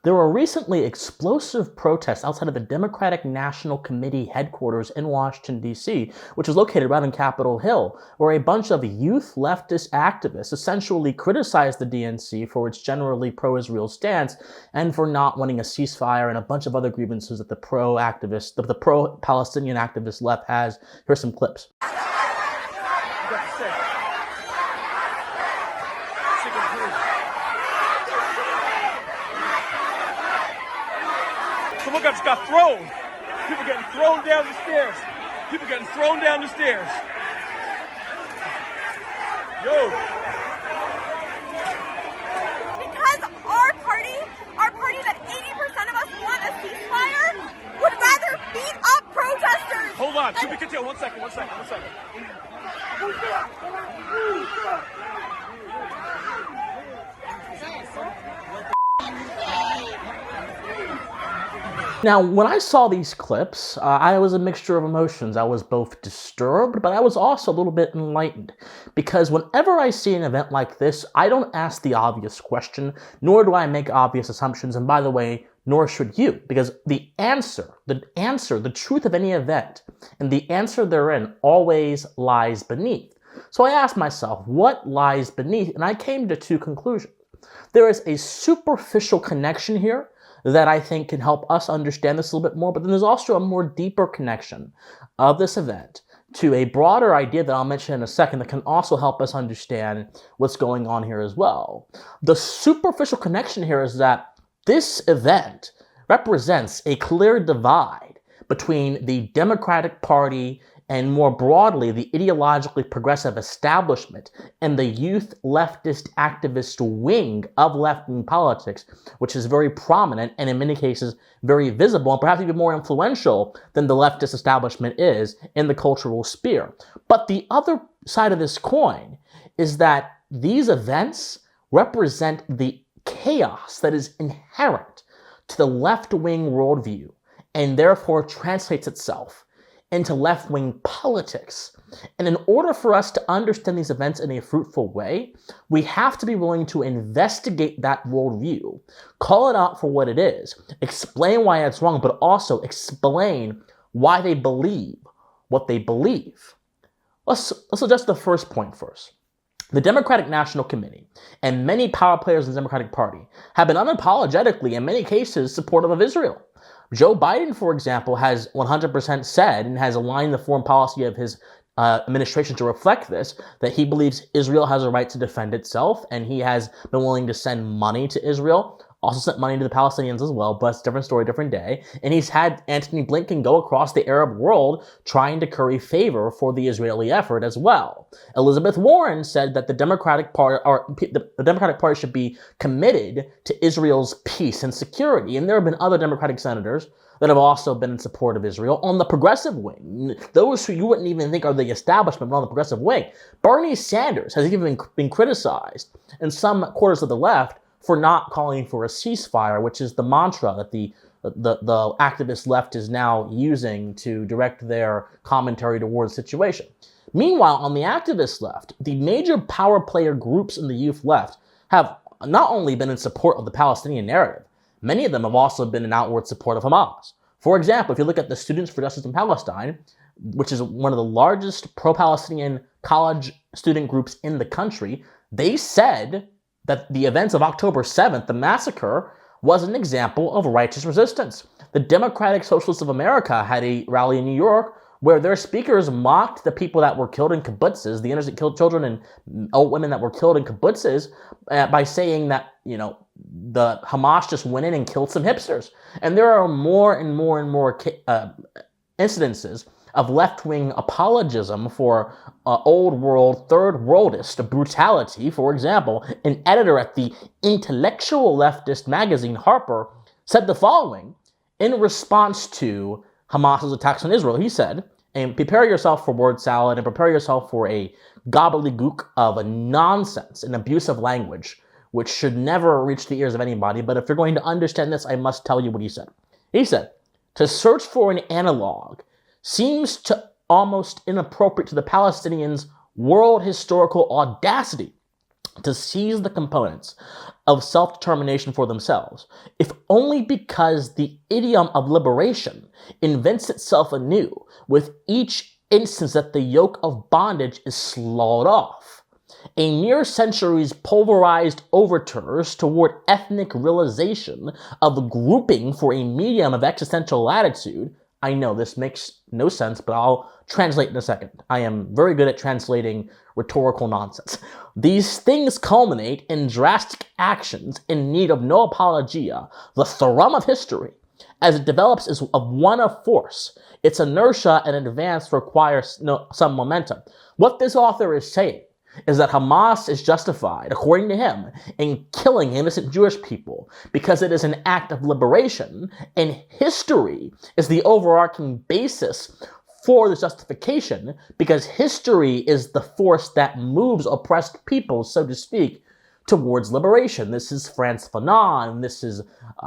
There were recently explosive protests outside of the Democratic National Committee headquarters in Washington, D.C., which is located right on Capitol Hill, where a bunch of youth leftist activists essentially criticized the DNC for its generally pro-Israel stance and for not wanting a ceasefire and a bunch of other grievances that the pro-Palestinian activist left has. Here's some clips. So look, I just got thrown. People getting thrown down the stairs. People getting thrown down the stairs. Yo. Because our party that 80% of us want a ceasefire, would rather beat up protesters. Hold on, should we continue? One second. Now, when I saw these clips, I was a mixture of emotions. I was both disturbed, but I was also a little bit enlightened. Because whenever I see an event like this, I don't ask the obvious question, nor do I make obvious assumptions. And by the way, nor should you. Because the truth of any event, and the answer therein always lies beneath. So I asked myself, what lies beneath? And I came to two conclusions. There is a superficial connection here that I think can help us understand this a little bit more, but then there's also a more deeper connection of this event to a broader idea that I'll mention in a second that can also help us understand what's going on here as well. The superficial connection here is that this event represents a clear divide between the Democratic Party and more broadly, the ideologically progressive establishment and the youth leftist activist wing of left-wing politics, which is very prominent and in many cases very visible and perhaps even more influential than the leftist establishment is in the cultural sphere. But the other side of this coin is that these events represent the chaos that is inherent to the left-wing worldview and therefore translates itself into left-wing politics. And in order for us to understand these events in a fruitful way, we have to be willing to investigate that worldview, call it out for what it is, explain why it's wrong, but also explain why they believe what they believe. Let's address the first point first. The Democratic National Committee and many power players in the Democratic Party have been unapologetically, in many cases, supportive of Israel. Joe Biden, for example, has 100% said and has aligned the foreign policy of his administration to reflect this, that he believes Israel has a right to defend itself, and he has been willing to send money to Israel, also sent money to the Palestinians as well, but it's a different story, different day. And he's had Antony Blinken go across the Arab world trying to curry favor for the Israeli effort as well. Elizabeth Warren said that the Democratic Party should be committed to Israel's peace and security. And there have been other Democratic senators that have also been in support of Israel on the progressive wing. Those who you wouldn't even think are the establishment, but on the progressive wing. Bernie Sanders has even been criticized in some quarters of the left for not calling for a ceasefire, which is the mantra that the activist left is now using to direct their commentary towards the situation. Meanwhile, on the activist left, the major power player groups in the youth left have not only been in support of the Palestinian narrative, many of them have also been in outward support of Hamas. For example, if you look at the Students for Justice in Palestine, which is one of the largest pro-Palestinian college student groups in the country, they said that the events of October 7th, the massacre, was an example of righteous resistance. The Democratic Socialists of America had a rally in New York where their speakers mocked the people that were killed in kibbutzes, the innocent children and old women that were killed in kibbutzes, by saying that, the Hamas just went in and killed some hipsters. And there are more and more incidences of left-wing apologism for old world, third worldist brutality. For example, an editor at the intellectual leftist magazine Harper said the following in response to Hamas's attacks on Israel. He said, and prepare yourself for word salad and prepare yourself for a gobbledygook of a nonsense and abusive language, which should never reach the ears of anybody. But if you're going to understand this, I must tell you what he said. He said, to search for an analog seems to almost inappropriate to the Palestinians' world historical audacity to seize the components of self-determination for themselves, if only because the idiom of liberation invents itself anew with each instance that the yoke of bondage is sloughed off. A mere century's pulverized overtures toward ethnic realization of grouping for a medium of existential latitude. I know this makes no sense, but I'll translate in a second. I am very good at translating rhetorical nonsense. These things culminate in drastic actions in need of no apologia. The thrum of history, as it develops, is of one of force. Its inertia and advance require some momentum. What this author is saying is that Hamas is justified, according to him, in killing innocent Jewish people because it is an act of liberation, and history is the overarching basis for this justification because history is the force that moves oppressed people, so to speak, towards liberation. This is Frantz Fanon, this is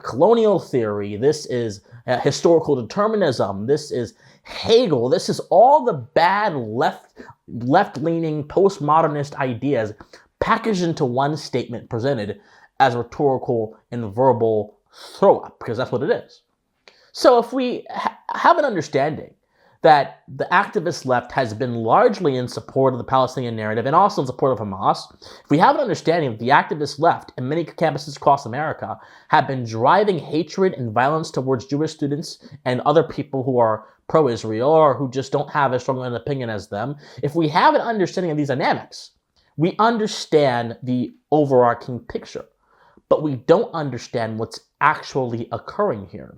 colonial theory, this is historical determinism, this is Hegel, this is all the bad left-leaning postmodernist ideas packaged into one statement presented as rhetorical and verbal throw-up, because that's what it is. So if we have an understanding that the activist left has been largely in support of the Palestinian narrative and also in support of Hamas, if we have an understanding that the activist left in many campuses across America have been driving hatred and violence towards Jewish students and other people who are pro-Israel or who just don't have as strong an opinion as them, if we have an understanding of these dynamics, we understand the overarching picture, but we don't understand what's actually occurring here.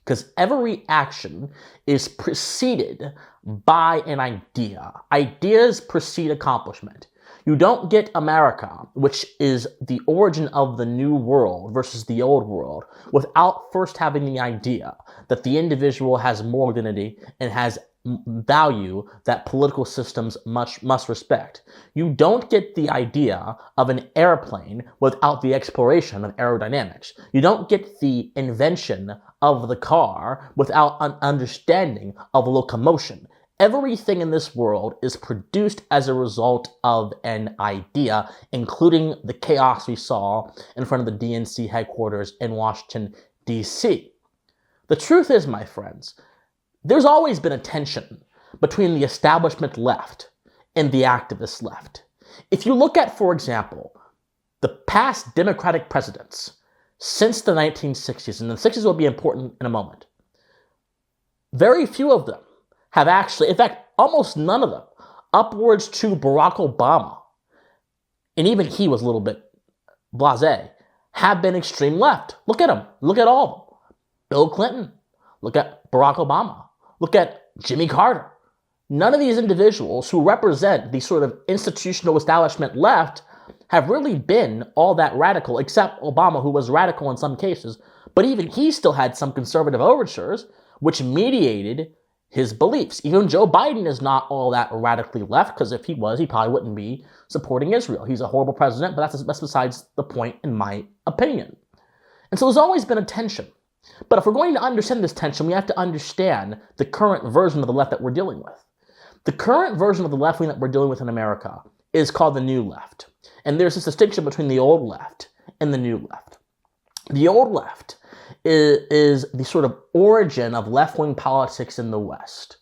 Because every action is preceded by an idea. Ideas precede accomplishment. You don't get America, which is the origin of the new world versus the old world, without first having the idea that the individual has moral dignity and has value that political systems must respect. You don't get the idea of an airplane without the exploration of aerodynamics. You don't get the invention of the car without an understanding of locomotion. Everything in this world is produced as a result of an idea, including the chaos we saw in front of the DNC headquarters in Washington, D.C. The truth is, my friends, there's always been a tension between the establishment left and the activist left. If you look at, for example, the past Democratic presidents since the 1960s, and the 60s will be important in a moment, very few of them have actually, in fact, almost none of them, upwards to Barack Obama, and even he was a little bit blasé, have been extreme left. Look at them. Look at all of them. Bill Clinton. Look at Barack Obama. Look at Jimmy Carter. None of these individuals who represent the sort of institutional establishment left have really been all that radical, except Obama, who was radical in some cases, but even he still had some conservative overtures, which mediated his beliefs. Even Joe Biden is not all that radically left, because if he was, he probably wouldn't be supporting Israel. He's a horrible president, but that's besides the point, in my opinion. And so there's always been a tension. But if we're going to understand this tension, we have to understand the current version of the left that we're dealing with. The current version of the left wing that we're dealing with in America is called the New Left. And there's this distinction between the old left and the new left. The old left is the sort of origin of left-wing politics in the West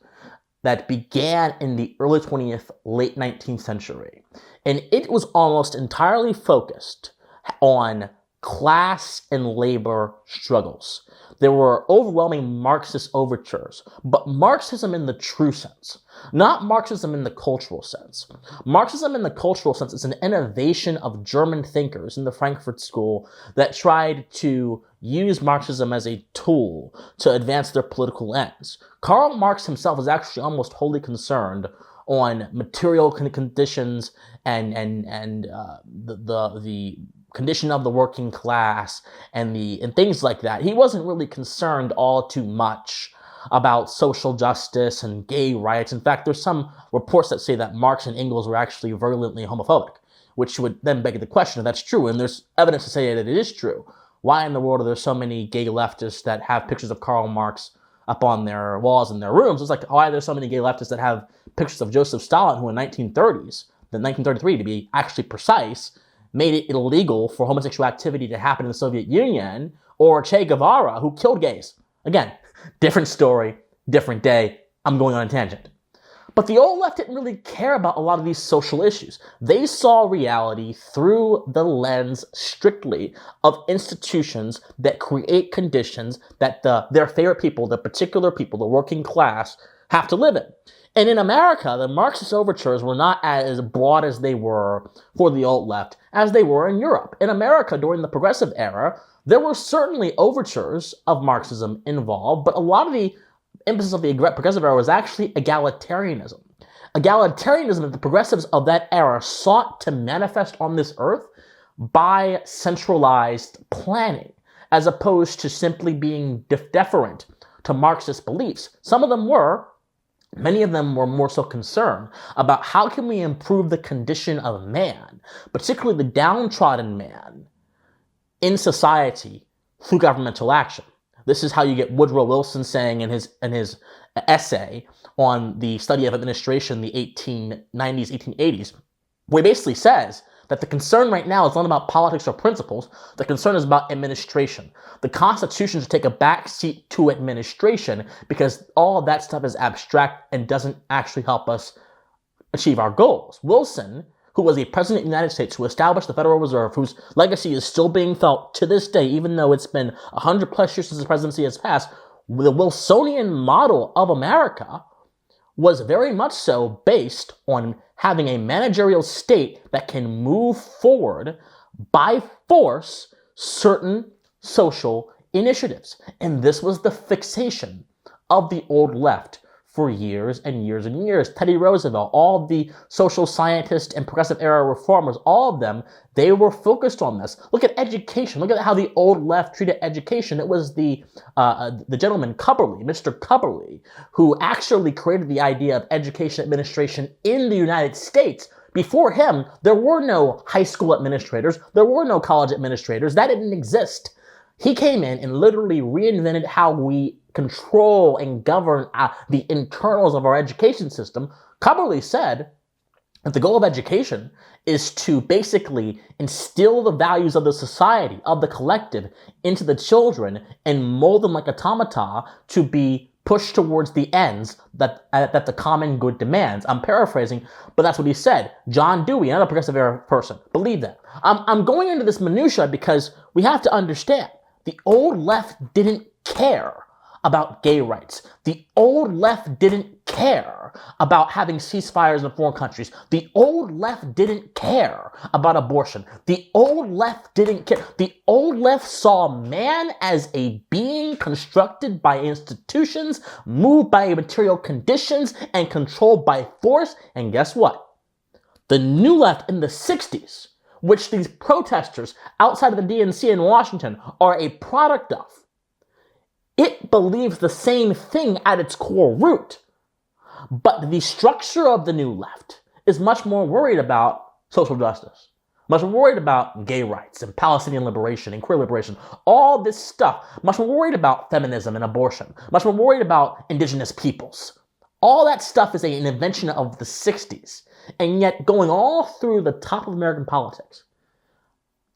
that began in the early 20th, late 19th century. And it was almost entirely focused on class and labor struggles. There were overwhelming Marxist overtures, but Marxism in the true sense, not Marxism in the cultural sense. Marxism in the cultural sense is an innovation of German thinkers in the Frankfurt School that tried to use Marxism as a tool to advance their political ends. Karl Marx himself is actually almost wholly concerned on material conditions and the condition of the working class and things like that. He wasn't really concerned all too much about social justice and gay rights. In fact, there's some reports that say that Marx and Engels were actually virulently homophobic, which would then beg the question if that's true. And there's evidence to say that it is true. Why in the world are there so many gay leftists that have pictures of Karl Marx up on their walls in their rooms? It's like, why are there so many gay leftists that have pictures of Joseph Stalin, who in 1930s, the 1933 to be actually precise, made it illegal for homosexual activity to happen in the Soviet Union, or Che Guevara, who killed gays. Again, different story, different day. I'm going on a tangent. But the old left didn't really care about a lot of these social issues. They saw reality through the lens strictly of institutions that create conditions that their favorite people, the particular people, the working class, have to live in. And in America, the Marxist overtures were not as broad as they were for the alt left as they were in Europe. In America, during the progressive era, there were certainly overtures of Marxism involved, but a lot of the emphasis of the progressive era was actually egalitarianism. Egalitarianism that the progressives of that era sought to manifest on this earth by centralized planning, as opposed to simply being deferent to Marxist beliefs. Some of them were. Many of them were more so concerned about how can we improve the condition of man, particularly the downtrodden man, in society through governmental action. This is how you get Woodrow Wilson saying in his essay on the study of administration, the 1890s, 1880s, where he basically says that the concern right now is not about politics or principles. The concern is about administration. The Constitution should take a backseat to administration because all of that stuff is abstract and doesn't actually help us achieve our goals. Wilson, who was a president of the United States, who established the Federal Reserve, whose legacy is still being felt to this day, even though it's been 100 plus years since his presidency has passed, the Wilsonian model of America was very much so based on having a managerial state that can move forward by force certain social initiatives. And this was the fixation of the old left for years and years and years. Teddy Roosevelt, all the social scientists and progressive era reformers, all of them, they were focused on this. Look at education. Look at how the old left treated education. It was the gentleman Cubberley, Mr. Cubberley, who actually created the idea of education administration in the United States. Before him, there were no high school administrators. There were no college administrators. That didn't exist. He came in and literally reinvented how we control and govern the internals of our education system. Cubberley said that the goal of education is to basically instill the values of the society, of the collective, into the children and mold them like automata to be pushed towards the ends that the common good demands. I'm paraphrasing, but that's what he said. John Dewey, another progressive era person, believed that. I'm going into this minutia because we have to understand the old left didn't care about gay rights. The old left didn't care about having ceasefires in foreign countries. The old left didn't care about abortion. The old left didn't care. The old left saw man as a being constructed by institutions, moved by material conditions, and controlled by force. And guess what? The new left in the 60s, which these protesters outside of the DNC in Washington are a product of, it believes the same thing at its core root. But the structure of the new left is much more worried about social justice, much more worried about gay rights and Palestinian liberation and queer liberation, all this stuff, much more worried about feminism and abortion, much more worried about indigenous peoples. All that stuff is an invention of the 60s. And yet, going all through the top of American politics,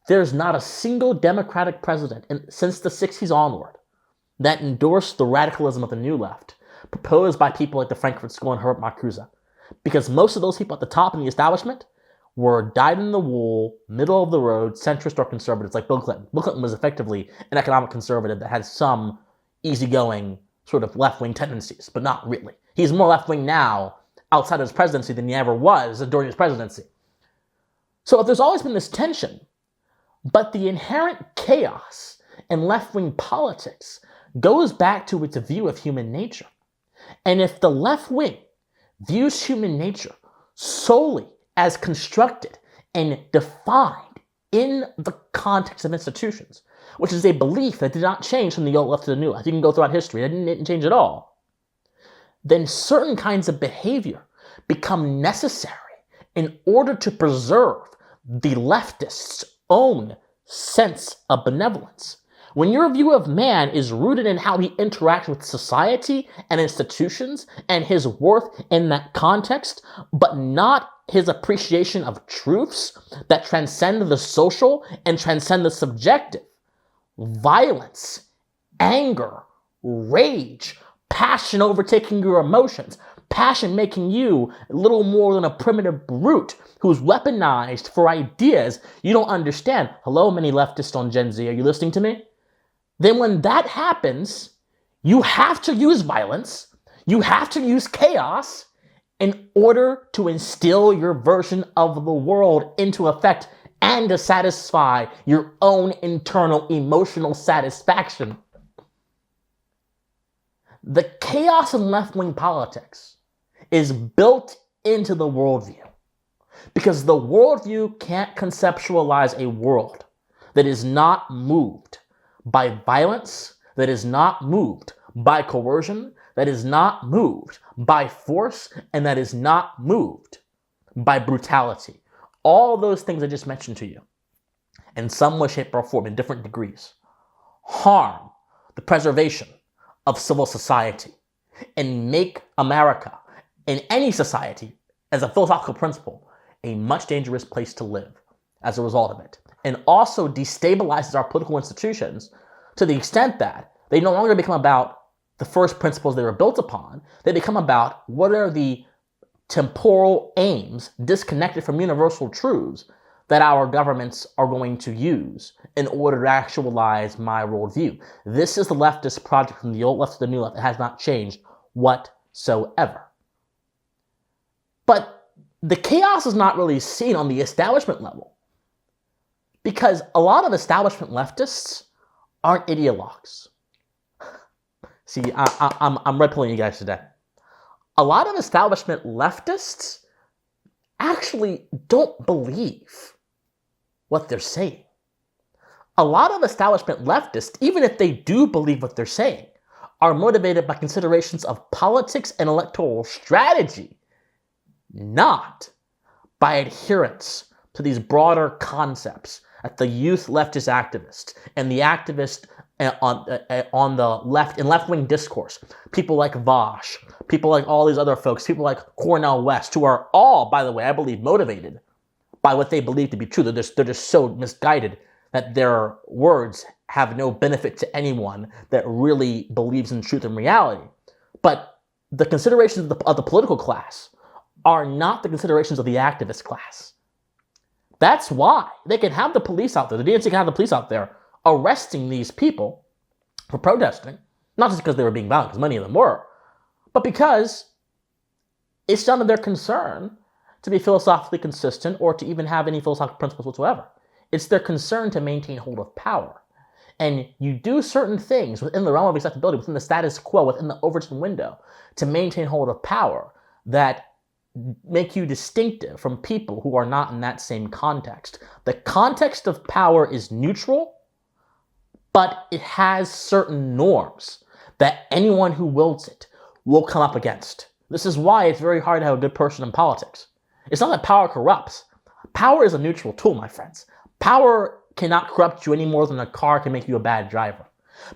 there's not a single Democratic president since the 60s onward that endorsed the radicalism of the new left, proposed by people like the Frankfurt School and Herbert Marcuse. Because most of those people at the top in the establishment were dyed-in-the-wool, middle-of-the-road, centrist or conservatives like Bill Clinton. Bill Clinton was effectively an economic conservative that had some easygoing sort of left-wing tendencies, but not really. He's more left-wing now outside of his presidency than he ever was during his presidency. So if there's always been this tension, but the inherent chaos in left-wing politics goes back to its view of human nature. And if the left wing views human nature solely as constructed and defined in the context of institutions, which is a belief that did not change from the old left to the new left, you can go throughout history, it didn't change at all, then certain kinds of behavior become necessary in order to preserve the leftists' own sense of benevolence, When your view of man is rooted in how he interacts with society and institutions and his worth in that context, but not his appreciation of truths that transcend the social and transcend the subjective, violence, anger, rage, passion overtaking your emotions, passion making you little more than a primitive brute who's weaponized for ideas you don't understand. Hello, many leftists on Gen Z, are you listening to me? Then when that happens, you have to use violence, you have to use chaos in order to instill your version of the world into effect and to satisfy your own internal emotional satisfaction. The chaos in left-wing politics is built into the worldview because the worldview can't conceptualize a world that is not moved by violence, that is not moved by coercion, that is not moved by force, and that is not moved by brutality. All those things I just mentioned to you, in some way, shape, or form, in different degrees, harm the preservation of civil society and make America, in any society, as a philosophical principle, a much dangerous place to live as a result of it. And also destabilizes our political institutions to the extent that they no longer become about the first principles they were built upon. They become about what are the temporal aims disconnected from universal truths that our governments are going to use in order to actualize my worldview. This is the leftist project from the old left to the new left. It has not changed whatsoever. But the chaos is not really seen on the establishment level because a lot of establishment leftists aren't ideologues. See, I'm red pilling you guys today. A lot of establishment leftists actually don't believe what they're saying. A lot of establishment leftists, even if they do believe what they're saying, are motivated by considerations of politics and electoral strategy, not by adherence to these broader concepts that the youth leftist activists and the activists on the left, in left-wing discourse, people like Vosh, people like all these other folks, people like Cornel West, who are all, by the way, I believe, motivated by what they believe to be true. They're just so misguided that their words have no benefit to anyone that really believes in truth and reality. But the considerations of the political class are not the considerations of the activist class. That's why they can have the police out there, the DNC can have the police out there arresting these people for protesting, not just because they were being violent, because many of them were, but because it's none of their concern to be philosophically consistent or to even have any philosophical principles whatsoever. It's their concern to maintain hold of power. And you do certain things within the realm of acceptability, within the status quo, within the Overton window, to maintain hold of power that make you distinctive from people who are not in that same context. The context of power is neutral, but it has certain norms that anyone who wields it will come up against. This is why it's very hard to have a good person in politics. It's not that power corrupts. Power is a neutral tool, my friends. Power cannot corrupt you any more than a car can make you a bad driver.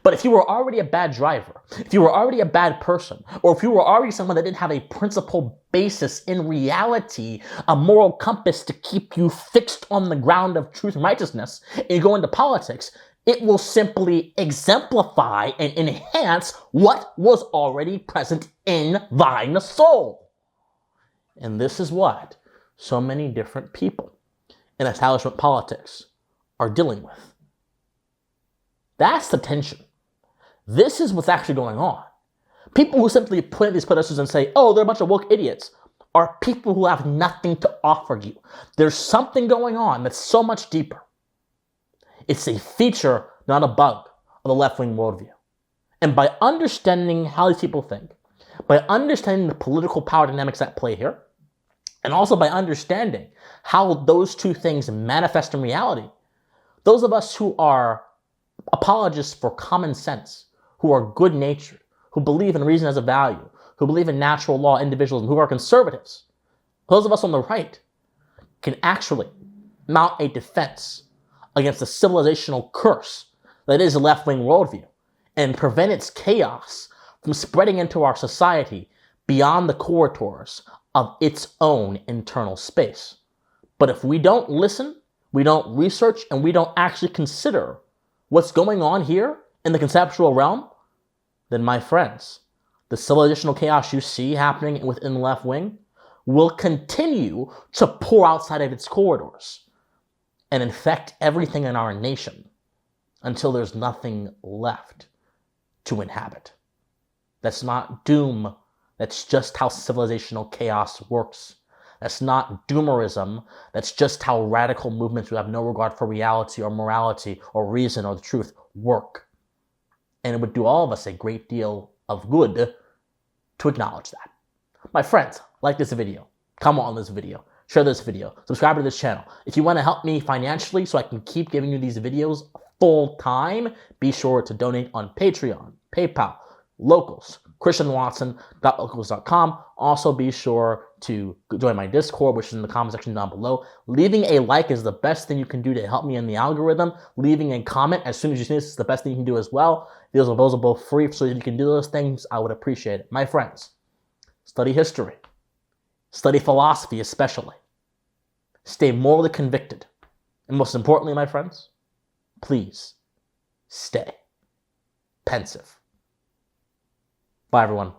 But if you were already a bad driver, if you were already a bad person, or if you were already someone that didn't have a principled basis in reality, a moral compass to keep you fixed on the ground of truth and righteousness, and you go into politics, it will simply exemplify and enhance what was already present in thine soul. And this is what so many different people in establishment politics are dealing with. That's the tension. This is what's actually going on. People who simply point at these protesters and say, oh, they're a bunch of woke idiots, are people who have nothing to offer you. There's something going on that's so much deeper. It's a feature, not a bug, of the left-wing worldview. And by understanding how these people think, by understanding the political power dynamics at play here, and also by understanding how those two things manifest in reality, those of us who are apologists for common sense, who are good-natured, who believe in reason as a value, who believe in natural law individualism, who are conservatives, those of us on the right can actually mount a defense against the civilizational curse that is a left-wing worldview and prevent its chaos from spreading into our society beyond the corridors of its own internal space. But if we don't listen, we don't research, and we don't actually consider what's going on here in the conceptual realm, then my friends, the civilizational chaos you see happening within the left wing will continue to pour outside of its corridors and infect everything in our nation until there's nothing left to inhabit. That's not doom. That's just how civilizational chaos works. That's not doomerism. That's just how radical movements who have no regard for reality or morality or reason or the truth work. And it would do all of us a great deal of good to acknowledge that. My friends, like this video, comment on this video, share this video, subscribe to this channel. If you want to help me financially so I can keep giving you these videos full time, be sure to donate on Patreon, PayPal, Locals, christianwatson.locals.com. Also be sure to join my Discord, which is in the comment section down below. Leaving a like is the best thing you can do to help me in the algorithm. Leaving a comment as soon as you see this is the best thing you can do as well. Those are both free, so if you can do those things, I would appreciate it. My friends, study history. Study philosophy especially. Stay morally convicted. And most importantly, my friends, please stay pensive. Bye, everyone.